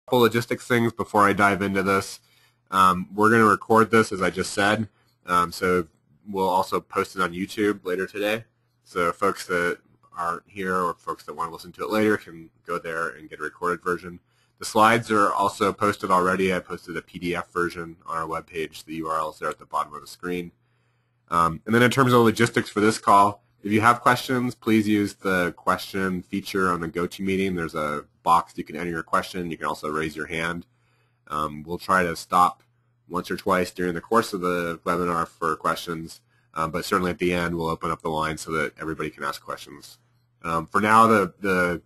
Couple logistics things before I dive into this. We're going to record this, as I just said, so we'll also post it on YouTube later today. So folks that aren't here or folks that want to listen to it later can go there and get a recorded version. The slides are also posted already. I posted a PDF version on our webpage. The URL is there at the bottom of the screen. And then in terms of logistics for this call, if you have questions, please use the question feature on the GoToMeeting. There's a box you can enter your question. You can also raise your hand. We'll try to stop once or twice during the course of the webinar for questions, but certainly at the end we'll open up the line so that everybody can ask questions. For now, the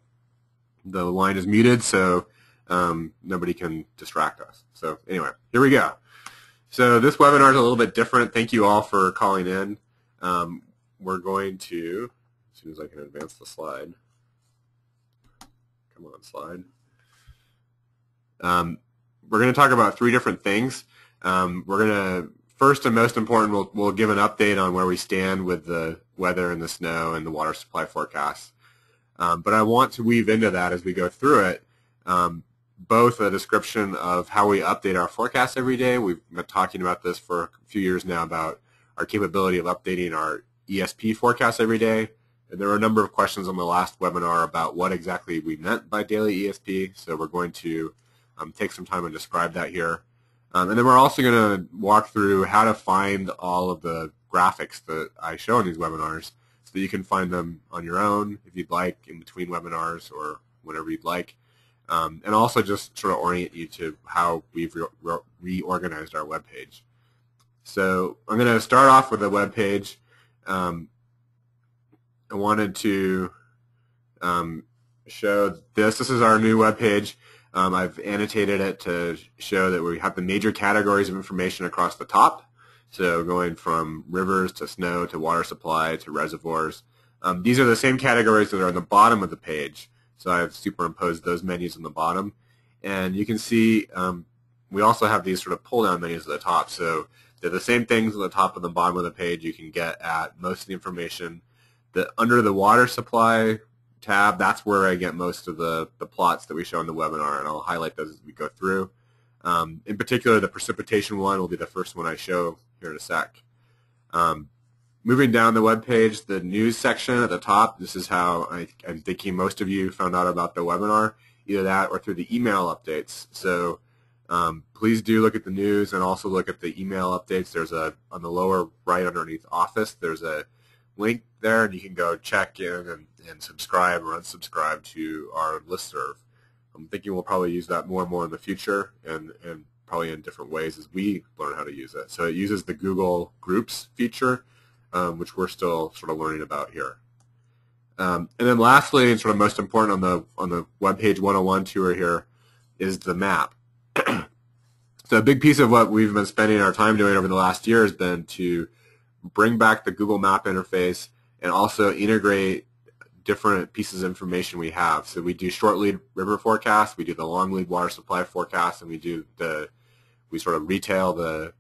line is muted, so nobody can distract us. So anyway, here we go. So this webinar is a little bit different. Thank you all for calling in. We're going to, as soon as I can advance the slide. Come on, slide. We're going to talk about three different things. We're going to, first and most important, we'll give an update on where we stand with the weather and the snow and the water supply forecasts. But I want to weave into that as we go through it, both a description of how we update our forecasts every day. We've been talking about this for a few years now about our capability of updating our ESP forecasts every day. And there were a number of questions on the last webinar about what exactly we meant by daily ESP, so we're going to take some time and describe that here. And then we're also going to walk through how to find all of the graphics that I show in these webinars so that you can find them on your own if you'd like, in between webinars or whenever you'd like. And also just sort of orient you to how we've reorganized our web page. So I'm going to start off with a web page. I wanted to show this. This is our new web page. I've annotated it to show that we have the major categories of information across the top. So going from rivers to snow to water supply to reservoirs. These are the same categories that are on the bottom of the page. So I've superimposed those menus on the bottom. And you can see we also have these sort of pull-down menus at the top. So they're the same things at the top and the bottom of the page. You can get at most of the information. Under the water supply tab, that's where I get most of the plots that we show in the webinar, and I'll highlight those as we go through. In particular, the precipitation one will be the first one I show here in a sec. Moving down the web page, the news section at the top, this is how I'm thinking most of you found out about the webinar, either that or through the email updates. So please do look at the news and also look at the email updates. There's on the lower right underneath Office, there's a link there, and you can go check in and subscribe or unsubscribe to our listserv. I'm thinking we'll probably use that more and more in the future, and probably in different ways as we learn how to use it. So it uses the Google Groups feature, which we're still sort of learning about here. And then lastly, and sort of most important on the web page 101 tour here, is the map. So a big piece of what we've been spending our time doing over the last year has been to bring back the Google Map interface and also integrate different pieces of information we have. So we do short lead river forecasts, we do the long lead water supply forecast, and we sort of retail the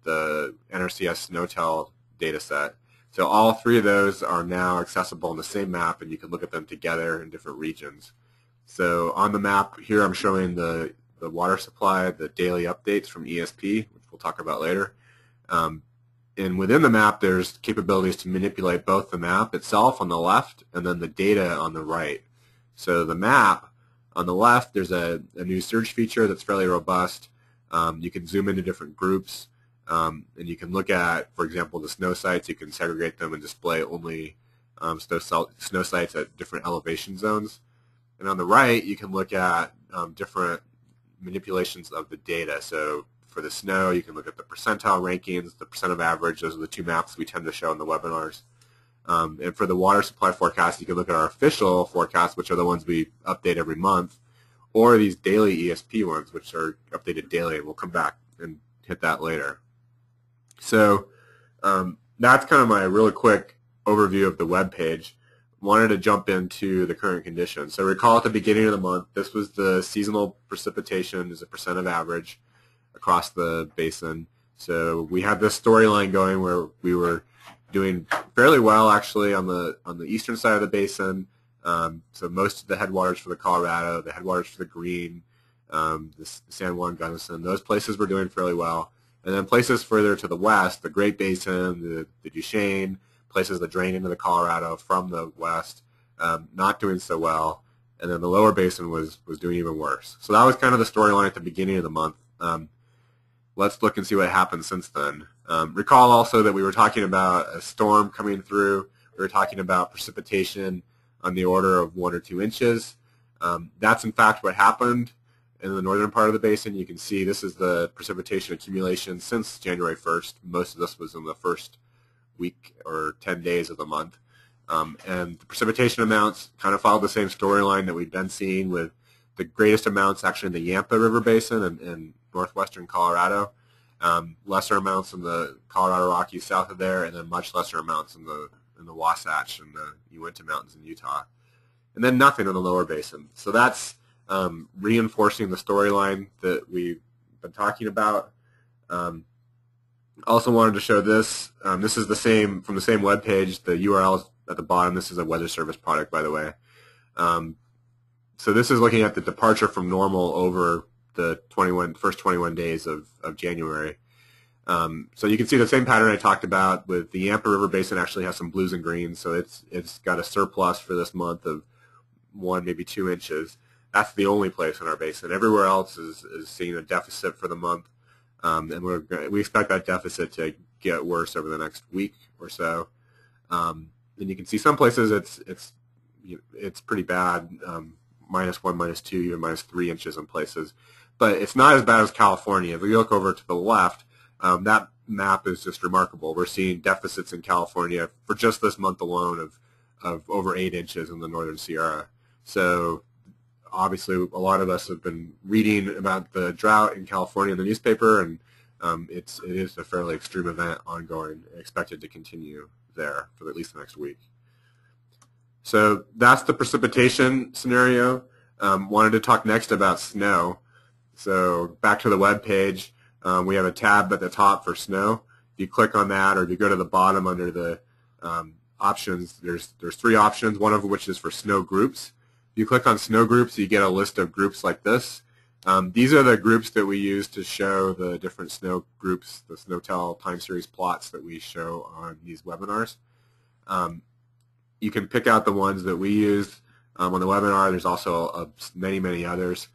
NRCS SNOTEL data set. So all three of those are now accessible on the same map, and you can look at them together in different regions. So on the map here, I'm showing the water supply, the daily updates from ESP, which we'll talk about later. And within the map, there's capabilities to manipulate both the map itself on the left and then the data on the right. So the map on the left, there's a new search feature that's fairly robust. You can zoom into different groups, and you can look at, for example, the snow sites. You can segregate them and display only snow sites at different elevation zones. And on the right, you can look at different manipulations of the data. So for the snow, you can look at the percentile rankings, the percent of average. Those are the two maps we tend to show in the webinars. And for the water supply forecast, you can look at our official forecasts, which are the ones we update every month, or these daily ESP ones, which are updated daily, and we'll come back and hit that later. So that's kind of my really quick overview of the web page. Wanted to jump into the current conditions. So recall at the beginning of the month, this was the seasonal precipitation as a percent of average across the basin. So we had this storyline going where we were doing fairly well actually on the eastern side of the basin. So most of the headwaters for the Colorado, the headwaters for the Green, the San Juan, Gunnison, those places were doing fairly well. And then places further to the west, the Great Basin, the Duchesne, places that drain into the Colorado from the west, not doing so well. And then the lower basin was doing even worse. So that was kind of the storyline at the beginning of the month. Let's look and see what happened since then. Recall also that we were talking about a storm coming through. We were talking about precipitation on the order of 1 or 2 inches. That's in fact what happened in the northern part of the basin. You can see this is the precipitation accumulation since January 1st. Most of this was in the first week or 10 days of the month. And the precipitation amounts kind of followed the same storyline that we've been seeing, with the greatest amounts actually in the Yampa River Basin and northwestern Colorado, lesser amounts in the Colorado Rockies south of there, and then much lesser amounts in the Wasatch and the Uinta Mountains in Utah, and then nothing in the lower basin. So that's reinforcing the storyline that we've been talking about. Also wanted to show this. This is the same from the same web page. The URL is at the bottom. This is a Weather Service product, by the way. So this is looking at the departure from normal over the first 21 days of January. So you can see the same pattern I talked about with the Yampa River Basin actually has some blues and greens, so it's got a surplus for this month of 1, maybe 2 inches. That's the only place in our basin. Everywhere else is seeing a deficit for the month, and we expect that deficit to get worse over the next week or so. And you can see some places it's pretty bad, -1, -2, even -3 inches in places. But it's not as bad as California. If we look over to the left, that map is just remarkable. We're seeing deficits in California for just this month alone of over 8 inches in the northern Sierra. So obviously a lot of us have been reading about the drought in California in the newspaper, and it is a fairly extreme event ongoing, expected to continue there for at least the next week. So that's the precipitation scenario. Wanted to talk next about snow. So back to the web page, we have a tab at the top for snow. If you click on that, or if you go to the bottom under the options, there's 3 options, one of which is for snow groups. If you click on snow groups, you get a list of groups like this. These are the groups that we use to show the different snow groups, the SNOWTEL time series plots that we show on these webinars. You can pick out the ones that we use on the webinar. There's also many others.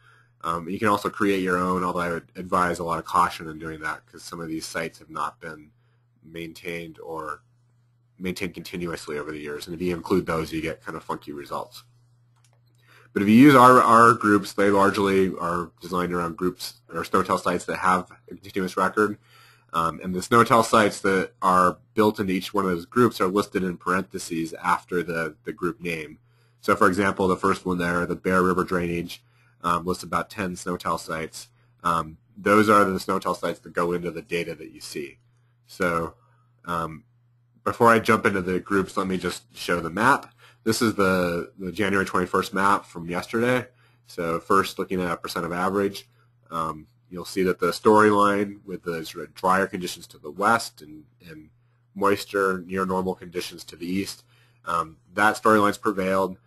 You can also create your own, although I would advise a lot of caution in doing that because some of these sites have not been maintained or maintained continuously over the years. And if you include those, you get kind of funky results. But if you use our groups, they largely are designed around groups or SNOWTEL sites that have a continuous record. And the SNOWTEL sites that are built into each one of those groups are listed in parentheses after the group name. So for example, the first one there, the Bear River Drainage, lists about 10 SNOWTEL sites. Those are the SNOWTEL sites that go into the data that you see. So before I jump into the groups, let me just show the map. This is the January 21st map from yesterday. So first looking at percent of average, you'll see that the storyline with the sort of drier conditions to the west and moisture near normal conditions to the east, that storyline's prevailed,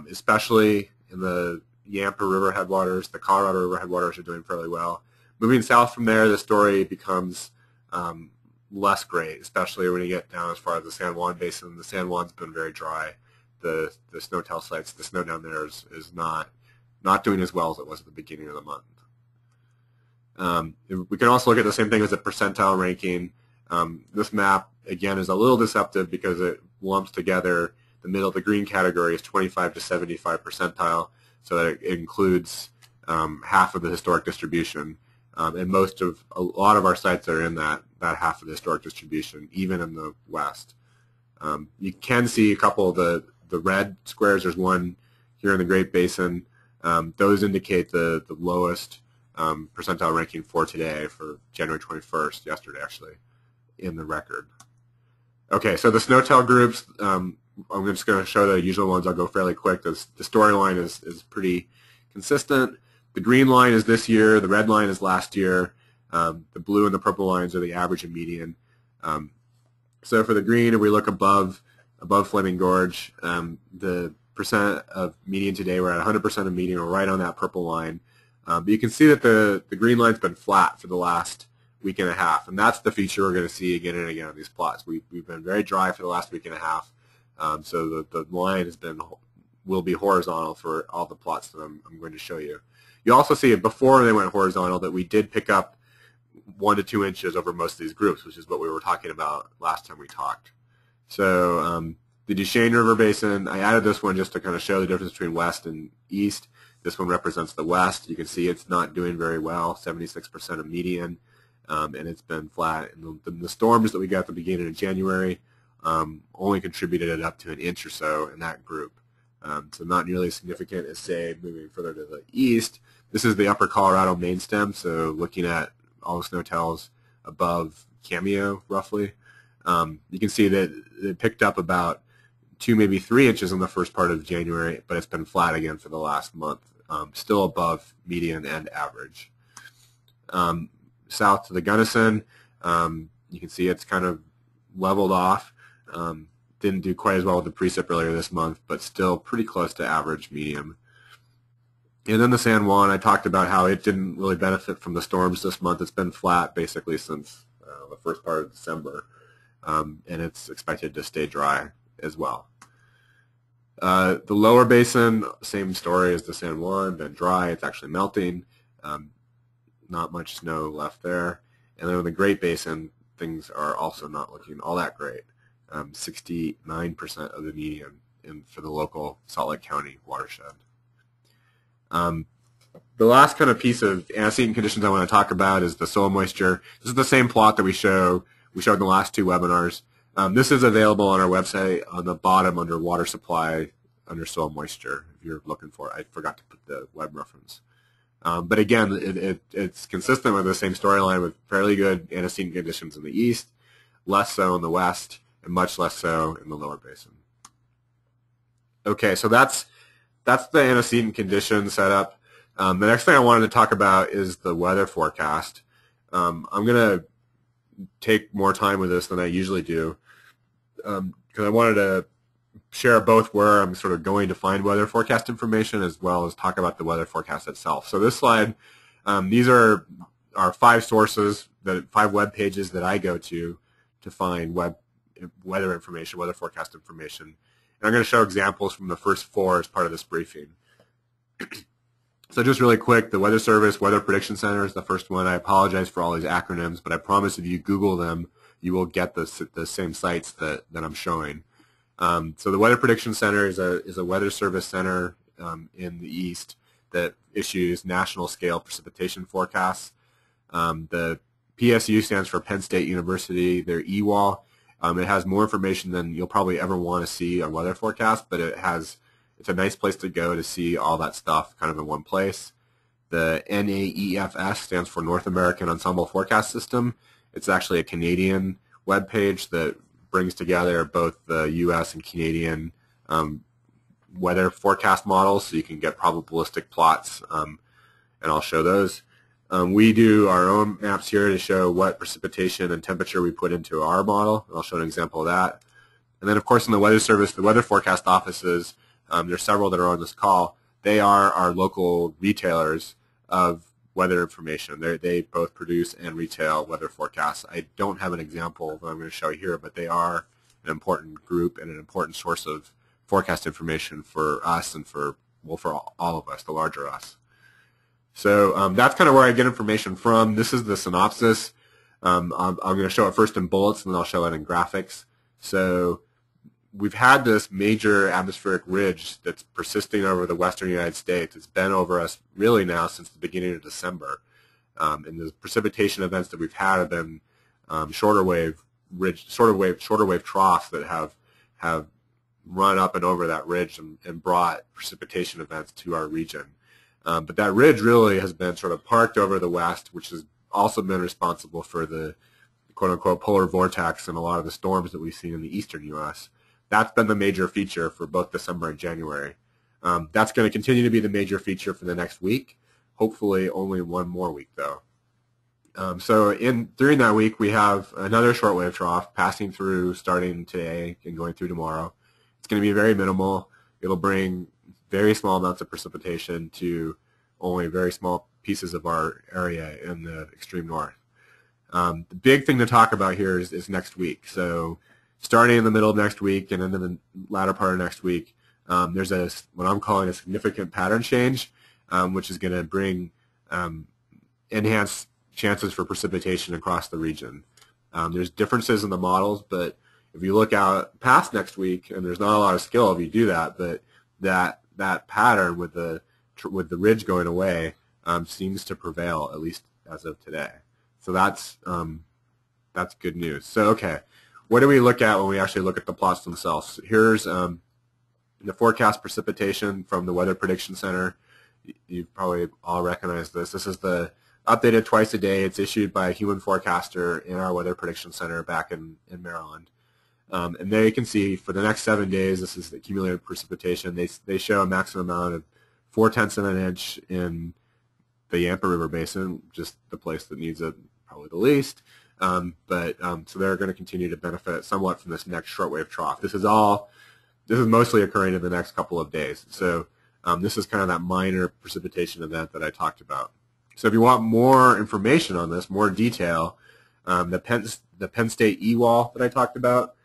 especially in the Yampa River headwaters. The Colorado River headwaters are doing fairly well. Moving south from there, the story becomes less great, especially when you get down as far as the San Juan Basin. The San Juan's been very dry. The SNOWTEL sites, the snow down there is not doing as well as it was at the beginning of the month. We can also look at the same thing as a percentile ranking. This map, again, is a little deceptive because it lumps together the middle of the green category is 25 to 75 percentile, so that it includes half of the historic distribution. And a lot of our sites are in that half of the historic distribution, even in the west. You can see a couple of the red squares. There's one here in the Great Basin. Those indicate the lowest percentile ranking for today, for January 21st, yesterday actually, in the record. Okay, so the SNOWTEL groups, I'm just going to show the usual ones. I'll go fairly quick. The storyline is pretty consistent. The green line is this year. The red line is last year. The blue and the purple lines are the average and median. So for the green, if we look above Flaming Gorge, the percent of median today, we're at 100% of median. We're right on that purple line. But you can see that the green line's been flat for the last week and a half, and that's the feature we're going to see again and again on these plots. We've been very dry for the last week and a half, so the line will be horizontal for all the plots that I'm going to show you. You also see before they went horizontal that we did pick up 1 to 2 inches over most of these groups, which is what we were talking about last time we talked. So the Duchesne River Basin, I added this one just to kind of show the difference between west and east. This one represents the west. You can see it's not doing very well, 76% of median, and it's been flat. And the storms that we got at the beginning of January only contributed it up to an inch or so in that group. So not nearly as significant as, say, moving further to the east. This is the upper Colorado main stem, so looking at all the snow tells above Cameo, roughly. You can see that it picked up about 2, maybe 3 inches in the first part of January, but it's been flat again for the last month, still above median and average. South to the Gunnison, you can see it's kind of leveled off. Didn't do quite as well with the precip earlier this month, but still pretty close to average medium. And then the San Juan, I talked about how it didn't really benefit from the storms this month. It's been flat basically since the first part of December, and it's expected to stay dry as well. The lower basin, same story as the San Juan, been dry. It's actually melting. Not much snow left there. And then with the Great Basin, things are also not looking all that great. 69% of the median for the local Salt Lake County watershed. The last kind of piece of antecedent conditions I want to talk about is the soil moisture. This is the same plot that we showed in the last 2 webinars. This is available on our website on the bottom under water supply under soil moisture if you're looking for it. I forgot to put the web reference. But again, it's consistent with the same storyline with fairly good antecedent conditions in the east, less so in the west, and much less so in the lower basin. Okay, so that's the antecedent condition setup. The next thing I wanted to talk about is the weather forecast. I'm going to take more time with this than I usually do because I wanted to share both where I'm sort of going to find weather forecast information as well as talk about the weather forecast itself. So this slide, these are 5 sources, 5 web pages that I go to find weather information, weather forecast information. And I'm going to show examples from the first 4 as part of this briefing. So just really quick, the Weather Service Weather Prediction Center is the first one. I apologize for all these acronyms, but I promise if you Google them, you will get the same sites that I'm showing. So the Weather Prediction Center is a weather service center in the east that issues national scale precipitation forecasts. The PSU stands for Penn State University. Their EWA. It has more information than you'll probably ever want to see on weather forecasts, but it's a nice place to go to see all that stuff kind of in one place. The NAEFS stands for North American Ensemble Forecast System. It's actually a Canadian web page that brings together both the U.S. and Canadian weather forecast models, so you can get probabilistic plots, and I'll show those. We do our own maps here to show what precipitation and temperature we put into our model. I'll show an example of that. And then, of course, in the Weather Service, the weather forecast offices, there's several that are on this call. They are our local retailers of weather information. They both produce and retail weather forecasts. I don't have an example that I'm going to show here, but they are an important group and an important source of forecast information for us and for all of us, the larger us. So that's kind of where I get information from. This is the synopsis. I'm going to show it first in bullets, and then I'll show it in graphics. So we've had this major atmospheric ridge that's persisting over the western United States. It's been over us really now since the beginning of December. And the precipitation events that we've had have been shorter wave troughs that have run up and over that ridge and brought precipitation events to our region. But that ridge really has been sort of parked over the west, which has also been responsible for the quote-unquote polar vortex and a lot of the storms that we've seen in the eastern U.S. That's been the major feature for both December and January. That's going to continue to be the major feature for the next week, hopefully only one more week, though. So during that week, we have another shortwave trough passing through starting today and going through tomorrow. It's going to be very minimal. It'll bring very small amounts of precipitation to only very small pieces of our area in the extreme north. The big thing to talk about here is next week. So starting in the middle of next week and into the latter part of next week, there's what I'm calling a significant pattern change, which is going to bring enhanced chances for precipitation across the region. There's differences in the models, but if you look out past next week, and there's not a lot of skill if you do that, but that pattern with the ridge going away seems to prevail, at least as of today. So that's good news. So okay, what do we look at when we actually look at the plots themselves? Here's the forecast precipitation from the Weather Prediction Center. You've probably all recognized this. This is the updated twice a day. It's issued by a human forecaster in our Weather Prediction Center back in Maryland. And there you can see for the next 7 days, this is the cumulative precipitation. They show a maximum amount of 0.4 of an inch in the Yampa River Basin, just the place that needs it probably the least. So they're going to continue to benefit somewhat from this next shortwave trough. This is mostly occurring in the next couple of days. So this is kind of that minor precipitation event that I talked about. So if you want more information on this, more detail, the Penn State E-wall that I talked about,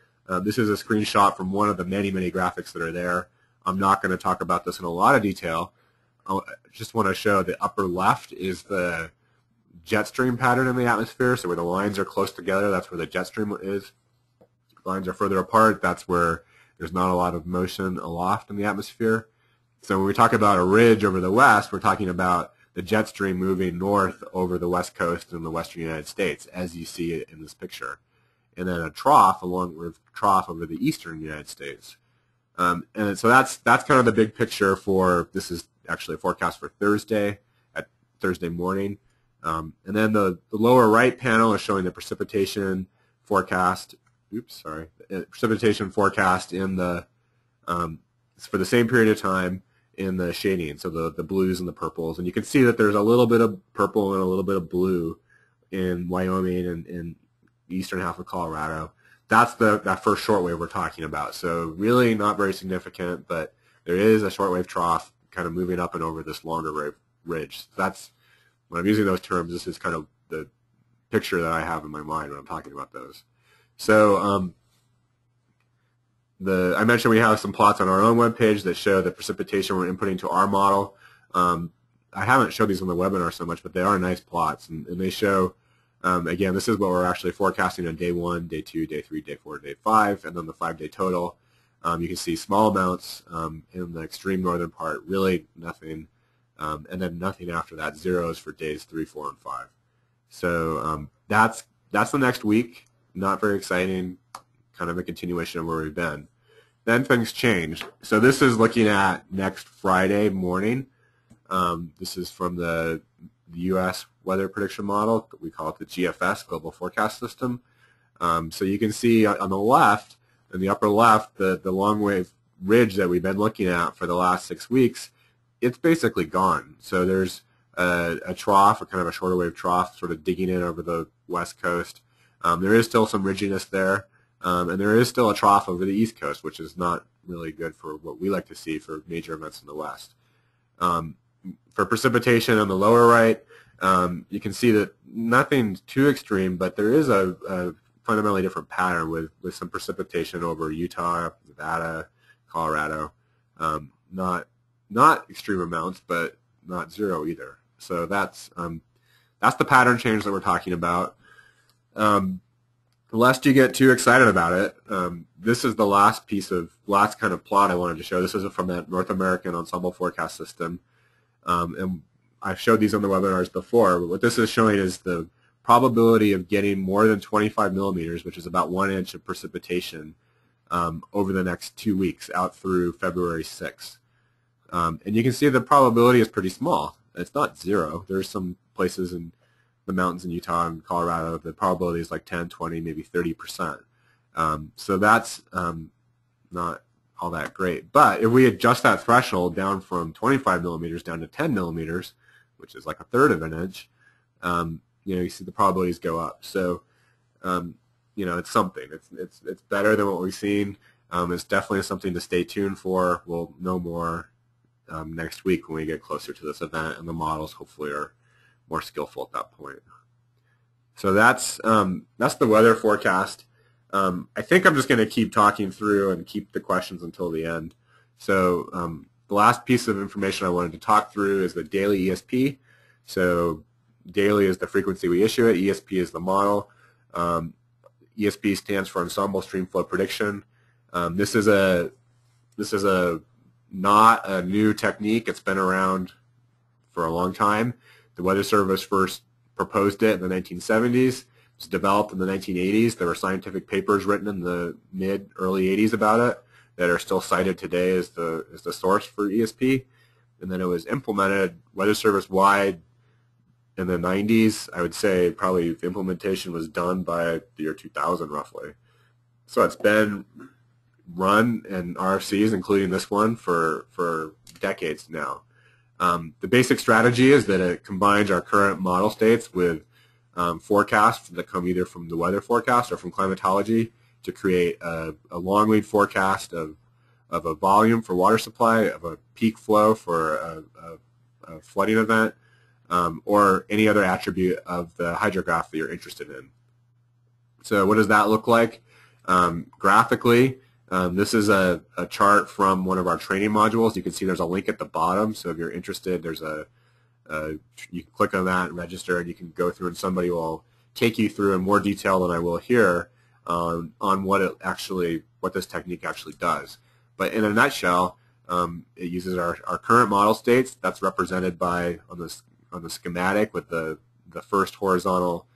this is a screenshot from one of the many, many graphics that are there. I'm not going to talk about this in a lot of detail. I just want to show the upper left is the jet stream pattern in the atmosphere. So where the lines are close together, that's where the jet stream is. If the lines are further apart, that's where there's not a lot of motion aloft in the atmosphere. So when we talk about a ridge over the west, we're talking about the jet stream moving north over the west coast in the western United States, as you see it in this picture. And then a trough along with trough over the eastern United States. And so that's kind of the big picture for, this is actually a forecast for Thursday, at Thursday morning. And then the lower right panel is showing the precipitation forecast, precipitation forecast in the, for the same period of time in the shading, so the blues and the purples. And you can see that there's a little bit of purple and a little bit of blue in Wyoming and in the eastern half of Colorado. That's that first shortwave we're talking about. So really not very significant, but there is a shortwave trough kind of moving up and over this longer ridge. So that's, when I'm using those terms, this is kind of the picture that I have in my mind when I'm talking about those. So I mentioned we have some plots on our own webpage that show the precipitation we're inputting to our model. I haven't showed these on the webinar so much, but they are nice plots, and they show, again, this is what we're actually forecasting on day 1, day 2, day 3, day 4, day 5, and then the 5-day total. You can see small amounts in the extreme northern part, really nothing, and then nothing after that, zeros for days 3, 4, and 5. So that's the next week. Not very exciting, kind of a continuation of where we've been. Then things change. So this is looking at next Friday morning. This is from the U.S. weather prediction model. We call it the GFS, Global Forecast System. So you can see on the left, in the upper left, the long wave ridge that we've been looking at for the last 6 weeks, it's basically gone. So there's a trough, or kind of a shorter wave trough, sort of digging in over the west coast. There is still some ridginess there. And there is still a trough over the east coast, which is not really good for what we like to see for major events in the west. For precipitation on the lower right, you can see that nothing too extreme, but there is a fundamentally different pattern with some precipitation over Utah, Nevada, Colorado. Not extreme amounts, but not zero either. So that's the pattern change that we're talking about. Lest you get too excited about it, this is the last kind of plot I wanted to show. This is from that North American Ensemble Forecast System. And I've showed these on the webinars before, but what this is showing is the probability of getting more than 25 millimeters, which is about 1 inch of precipitation, over the next 2 weeks, out through February 6th. And you can see the probability is pretty small. It's not zero. There's some places in the mountains in Utah and Colorado, the probability is like 10, 20, maybe 30%. So that's not all that great. But if we adjust that threshold down from 25 millimeters down to 10 millimeters, which is like a third of an inch, you see the probabilities go up. So, it's something. It's better than what we've seen. It's definitely something to stay tuned for. We'll know more next week when we get closer to this event, and the models hopefully are more skillful at that point. So that's the weather forecast. I think I'm just going to keep talking through and keep the questions until the end. So the last piece of information I wanted to talk through is the daily ESP. So daily is the frequency we issue it. ESP is the model. ESP stands for Ensemble Streamflow Prediction. This is not a new technique. It's been around for a long time. The Weather Service first proposed it in the 1970s. It was developed in the 1980s. There were scientific papers written in the early 80s about it that are still cited today as the source for ESP. And then it was implemented Weather Service wide in the 90s. I would say probably the implementation was done by the year 2000 roughly. So it's been run in RFCs, including this one, for decades now. The basic strategy is that it combines our current model states with forecasts that come either from the weather forecast or from climatology to create a long lead forecast of a volume for water supply, of a peak flow for a flooding event, or any other attribute of the hydrograph that you're interested in. So what does that look like? Graphically, this is a chart from one of our training modules. You can see there's a link at the bottom. So if you're interested, there's you can click on that and register, and you can go through, and somebody will take you through in more detail than I will here on what this technique actually does. But in a nutshell, it uses our current model states. That's represented by on the schematic with the first horizontal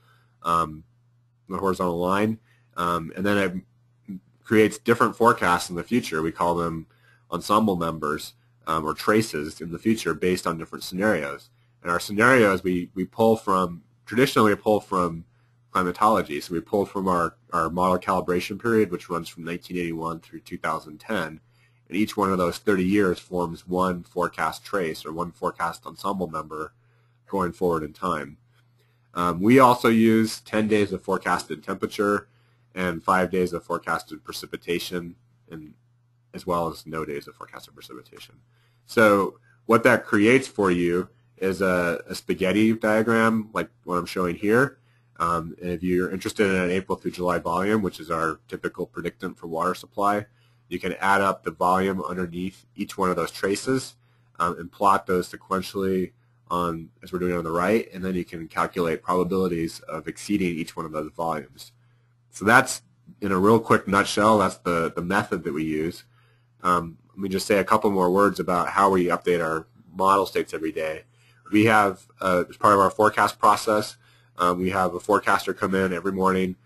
line, and then it creates different forecasts in the future. We call them ensemble members or traces in the future based on different scenarios. And our scenarios traditionally we pull from climatology. So we pulled from our model calibration period, which runs from 1981 through 2010. And each one of those 30 years forms one forecast trace or one forecast ensemble member going forward in time. We also use 10 days of forecasted temperature and 5 days of forecasted precipitation, and as well as no days of forecasted precipitation. So what that creates for you is a spaghetti diagram like what I'm showing here. And if you're interested in an April through July volume, which is our typical predictant for water supply, you can add up the volume underneath each one of those traces and plot those sequentially as we're doing on the right, and then you can calculate probabilities of exceeding each one of those volumes. So that's, in a real quick nutshell, that's the method that we use. Let me just say a couple more words about how we update our model states every day. We have, as part of our forecast process, we have a forecaster come in every morning.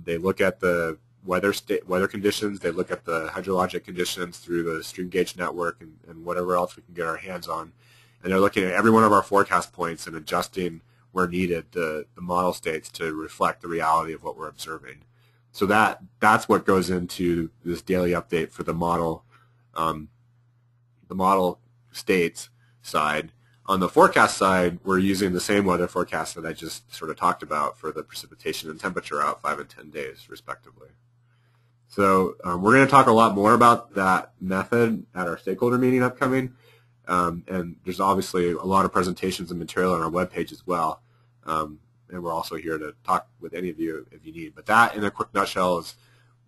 They look at the weather conditions. They look at the hydrologic conditions through the stream gauge network and whatever else we can get our hands on. And they're looking at every one of our forecast points and adjusting where needed the model states to reflect the reality of what we're observing. So that's what goes into this daily update for the model states side. On the forecast side, we're using the same weather forecast that I just sort of talked about for the precipitation and temperature out 5 and 10 days, respectively. So we're going to talk a lot more about that method at our stakeholder meeting upcoming. And there's obviously a lot of presentations and material on our webpage as well. And we're also here to talk with any of you if you need. But that, in a quick nutshell, is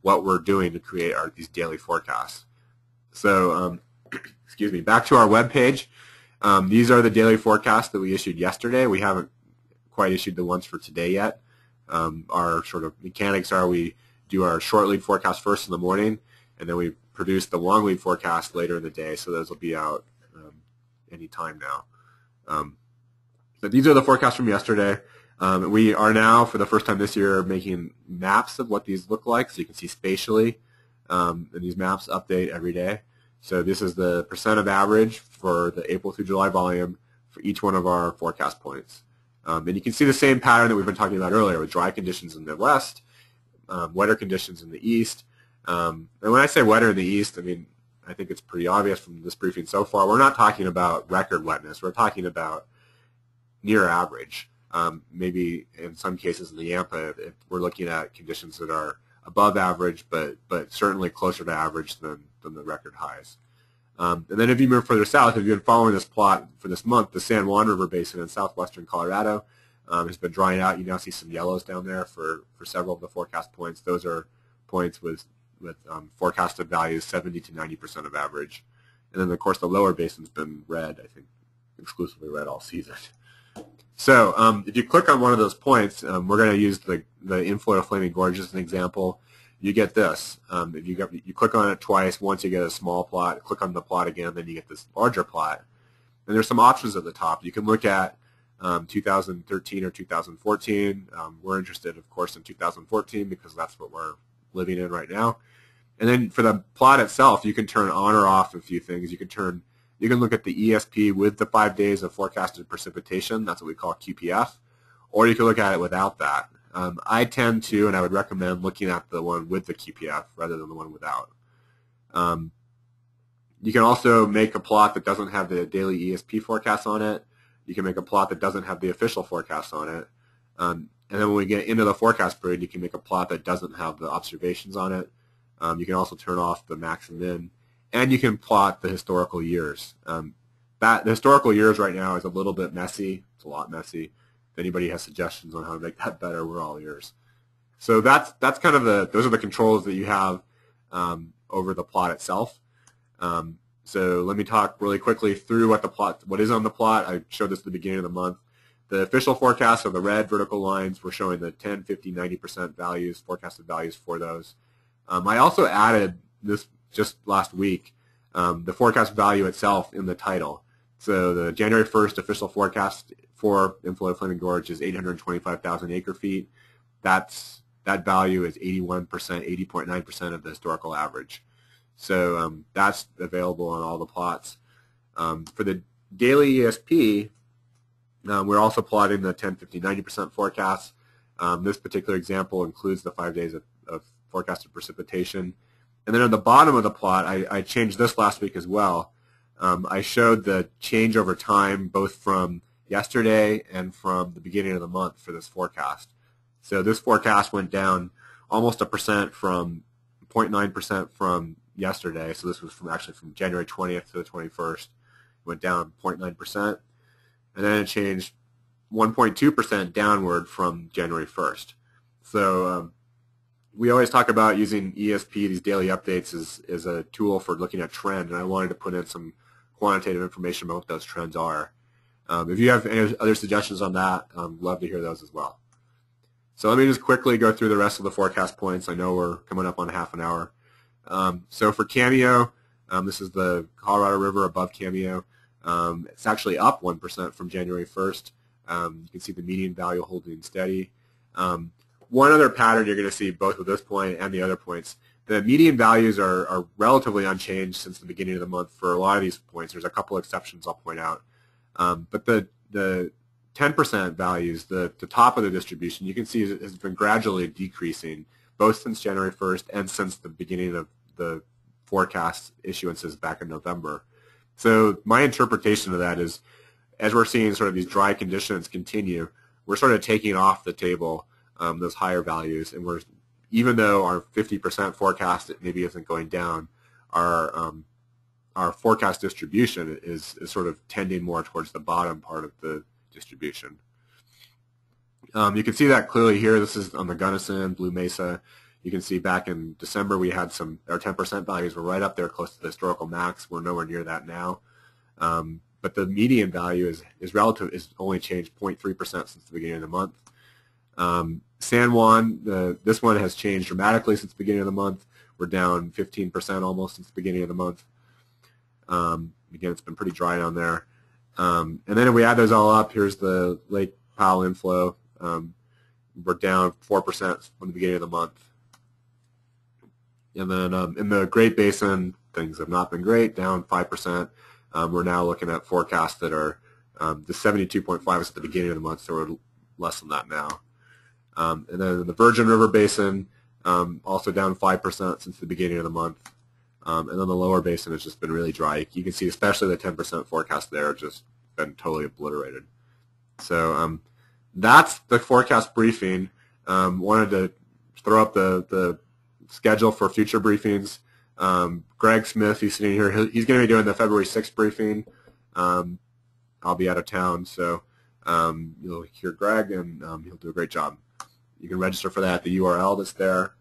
what we're doing to create these daily forecasts. So, excuse me, back to our webpage. These are the daily forecasts that we issued yesterday. We haven't quite issued the ones for today yet. Our sort of mechanics are we do our short lead forecast first in the morning, and then we produce the long lead forecast later in the day. So those will be out any time now. But these are the forecasts from yesterday. We are now, for the first time this year, making maps of what these look like, so you can see spatially. And these maps update every day. So this is the percent of average for the April through July volume for each one of our forecast points. And you can see the same pattern that we've been talking about earlier with dry conditions in the west, wetter conditions in the east. And when I say wetter in the east, I mean, I think it's pretty obvious from this briefing so far. We're not talking about record wetness. We're talking about near average. Maybe in some cases in the Yampa, if we're looking at conditions that are above average, but certainly closer to average than the record highs. And then if you move further south, if you've been following this plot for this month, the San Juan River Basin in southwestern Colorado has been drying out. You now see some yellows down there for several of the forecast points. Those are points with forecasted values 70 to 90% of average. And then, of course, the lower basin's been red, I think, exclusively red all season. So if you click on one of those points, we're going to use the inflow of Flaming Gorge as an example. You get this. If you click on it twice, once you get a small plot, click on the plot again, then you get this larger plot. And there's some options at the top. You can look at 2013 or 2014. We're interested, of course, in 2014 because that's what we're living in right now. And then for the plot itself, you can turn on or off a few things. You can look at the ESP with the 5 days of forecasted precipitation. That's what we call QPF. Or you can look at it without that. I tend to, and I would recommend looking at the one with the QPF rather than the one without. You can also make a plot that doesn't have the daily ESP forecast on it. You can make a plot that doesn't have the official forecast on it. And then when we get into the forecast period, you can make a plot that doesn't have the observations on it. You can also turn off the max and min. And you can plot the historical years. The historical years right now is a little bit messy. It's a lot messy. If anybody has suggestions on how to make that better, we're all ears. So that's kind of those are the controls that you have over the plot itself. So let me talk really quickly through what is on the plot. I showed this at the beginning of the month. The official forecasts are the red vertical lines. We're showing the 10, 50, 90% values, forecasted values for those. I also added this just last week, the forecast value itself in the title. So the January 1st official forecast for inflow of Flaming Gorge is 825,000 acre-feet. That value is 81%, 80.9% of the historical average. So that's available on all the plots. For the daily ESP, we're also plotting the 10, 50, 90% forecasts. This particular example includes the 5 days of forecasted precipitation. And then at the bottom of the plot, I changed this last week as well. I showed the change over time both from yesterday and from the beginning of the month for this forecast. So this forecast went down almost 1% from 0.9% from yesterday. So this was actually from January 20th to the 21st. It went down 0.9%. And then it changed 1.2% downward from January 1st. So we always talk about using ESP, these daily updates, as a tool for looking at trend, and I wanted to put in some quantitative information about what those trends are. If you have any other suggestions on that, I'd love to hear those as well. So let me just quickly go through the rest of the forecast points. I know we're coming up on half an hour. So for Cameo, this is the Colorado River above Cameo. It's actually up 1% from January 1st. You can see the median value holding steady. One other pattern you're going to see both with this point and the other points, the median values are relatively unchanged since the beginning of the month for a lot of these points. There's a couple exceptions I'll point out. But the 10% values, the top of the distribution, you can see has been gradually decreasing both since January 1st and since the beginning of the forecast issuances back in November. So my interpretation of that is, as we're seeing sort of these dry conditions continue, we're sort of taking off the table those higher values, and even though our 50% forecast maybe isn't going down, our forecast distribution is sort of tending more towards the bottom part of the distribution. You can see that clearly here. This is on the Gunnison, Blue Mesa. You can see back in December we had our 10% values were right up there close to the historical max. We're nowhere near that now. But the median value is only changed 0.3% since the beginning of the month. San Juan, this one has changed dramatically since the beginning of the month. We're down 15% almost since the beginning of the month. Again, it's been pretty dry down there. And then if we add those all up, here's the Lake Powell inflow. We're down 4% from the beginning of the month. And then in the Great Basin, things have not been great, down 5%. We're now looking at forecasts that are the 72.5 was at the beginning of the month, so we're less than that now. And then in the Virgin River Basin, also down 5% since the beginning of the month. And then the lower basin has just been really dry. You can see especially the 10% forecast there just been totally obliterated. So that's the forecast briefing. Wanted to throw up the schedule for future briefings. Greg Smith, he's sitting here. He's going to be doing the February 6th briefing. I'll be out of town, so you'll hear Greg, and he'll do a great job. You can register for that at the URL that's there.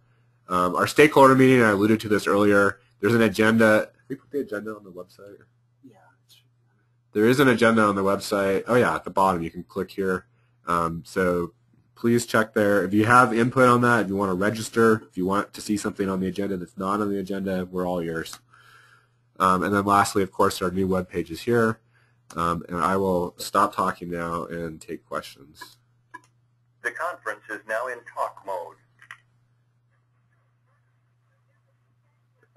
Our stakeholder meeting, I alluded to this earlier. There's an agenda. Did we put the agenda on the website? Yeah. There is an agenda on the website. Oh, yeah, at the bottom. You can click here. So please check there. If you have input on that, if you want to register, if you want to see something on the agenda that's not on the agenda, we're all yours. And then lastly, of course, our new web page is here. And I will stop talking now and take questions. The conference is now in talk mode.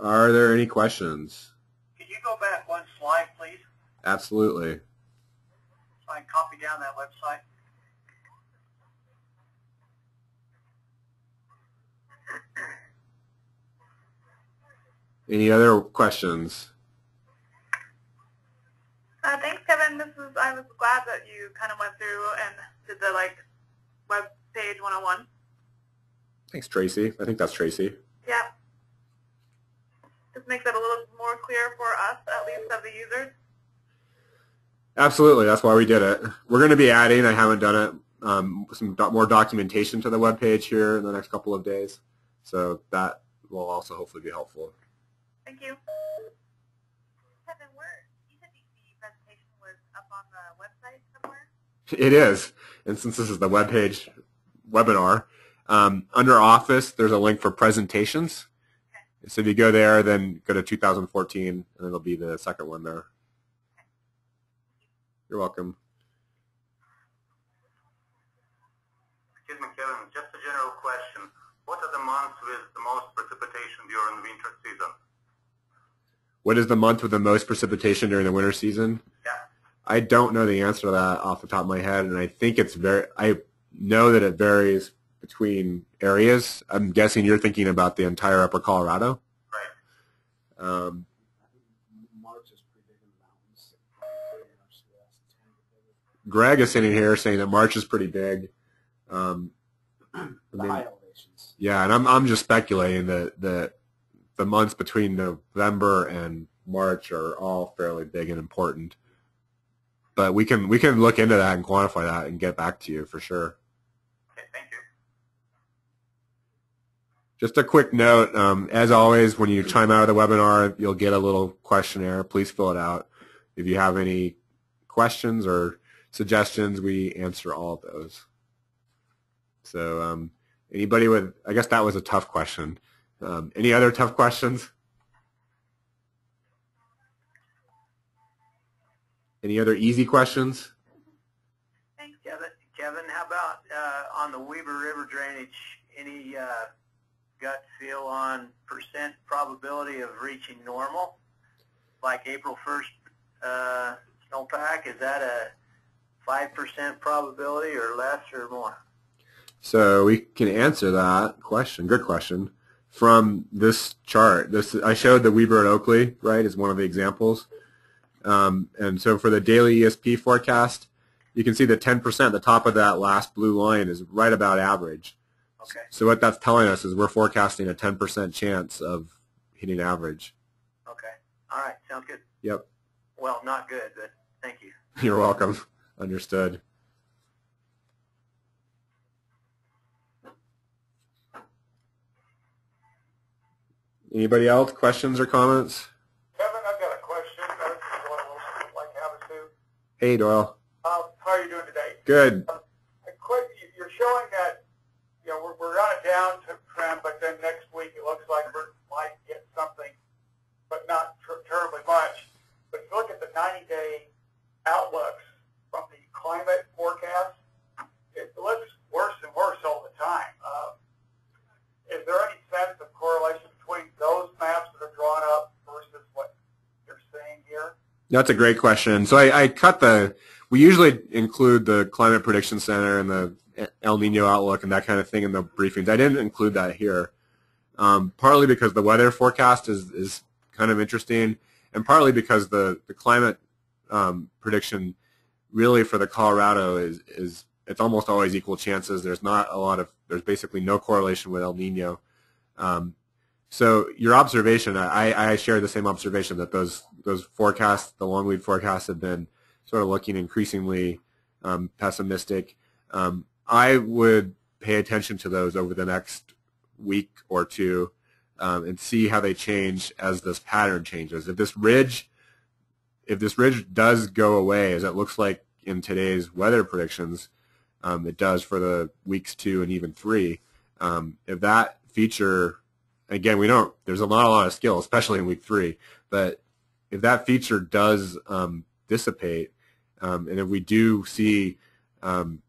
Are there any questions? Can you go back one slide, please? Absolutely. So I can copy down that website. Any other questions? Thanks, Kevin. I was glad that you kind of went through and did the web page 101. Thanks, Tracy. I think that's Tracy. Yeah. Just makes it a little more clear for us, at least, of the users. Absolutely. That's why we did it. We're going to be adding, I haven't done it, some more documentation to the web page here in the next couple of days. So that will also hopefully be helpful. Thank you. Kevin, you said the presentation was up on the website somewhere? It is. And since this is the web page webinar, under Office, there's a link for presentations. Okay. So if you go there, then go to 2014, and then it'll be the second one there. Okay. You're welcome. Excuse me, Kevin, just a general question. What are the months with the most precipitation during the winter season? What is the month with the most precipitation during the winter season? Yeah. I don't know the answer to that off the top of my head, and I think I know that it varies between areas. I'm guessing you're thinking about the entire Upper Colorado. Right. March is pretty big in the mountains. Greg is sitting here saying that March is pretty big. The high elevations. Yeah, and I'm just speculating that the months between November and March are all fairly big and important. But we can look into that and quantify that and get back to you for sure. Okay, thank you. Just a quick note, as always, when you chime out of the webinar, you'll get a little questionnaire. Please fill it out. If you have any questions or suggestions, we answer all of those. So anybody with, I guess that was a tough question. Any other tough questions? Any other easy questions? Thanks. Kevin, how about on the Weber River drainage, any gut feel on percent probability of reaching normal? Like April 1st snowpack, is that a 5% probability or less or more? So we can answer that question. Good question. From this chart, I showed the Weber and Oakley, right, as one of the examples. And so for the daily ESP forecast, you can see the 10%, the top of that last blue line is right about average. Okay. So what that's telling us is we're forecasting a 10% chance of hitting average. Okay. All right. Sounds good. Yep. Well, not good, but thank you. You're welcome. Understood. Anybody else? Questions or comments? Kevin, I've got a question. This is what I would like to have us do. Hey, Doyle. How are you doing today? Good. You're showing that we're on a downtrend, but then next week it looks like we might get something, but not terribly much. But if you look at the 90-day outlooks from the climate forecast, it looks worse and worse all the time. Is there any sense of correlation between those maps that are drawn up versus what you're seeing here? That's a great question. So I cut we usually include the Climate Prediction Center and the El Nino outlook and that kind of thing in the briefings. I didn't include that here, partly because the weather forecast is kind of interesting, and partly because the climate prediction really for the Colorado is it's almost always equal chances. There's basically no correlation with El Nino. So your observation, I share the same observation that those forecasts, the long lead forecasts, have been sort of looking increasingly pessimistic. I would pay attention to those over the next week or two and see how they change as this pattern changes. If this ridge does go away, as it looks like in today's weather predictions, it does for the weeks 2 and even 3. If that feature, again, there's not a lot of skill, especially in week 3, but if that feature does dissipate, and if we do see an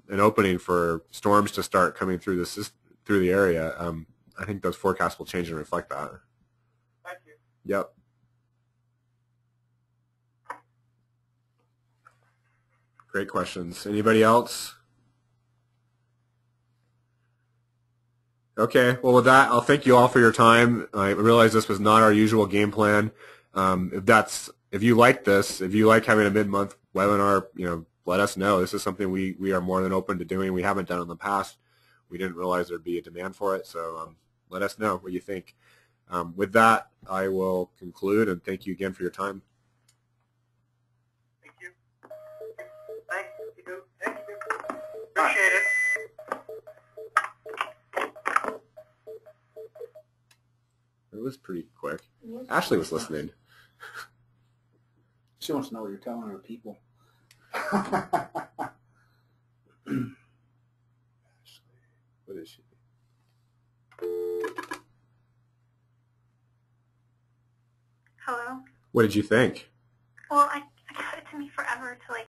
opening for storms to start coming through the area, I think those forecasts will change and reflect that. Thank you. Yep. Great questions. Anybody else? Okay. Well, with that, I'll thank you all for your time. I realize this was not our usual game plan. If you like this, if you like having a mid-month webinar, let us know. This is something we are more than open to doing. We haven't done in the past. We didn't realize there'd be a demand for it, so let us know what you think. With that, I will conclude, and thank you again for your time. Thank you. Thank you. Thank you. Appreciate it. It was pretty quick. Ashley was listening. She wants to know what you're telling her people. What is she? Hello? What did you think? Well, I got it to me forever to like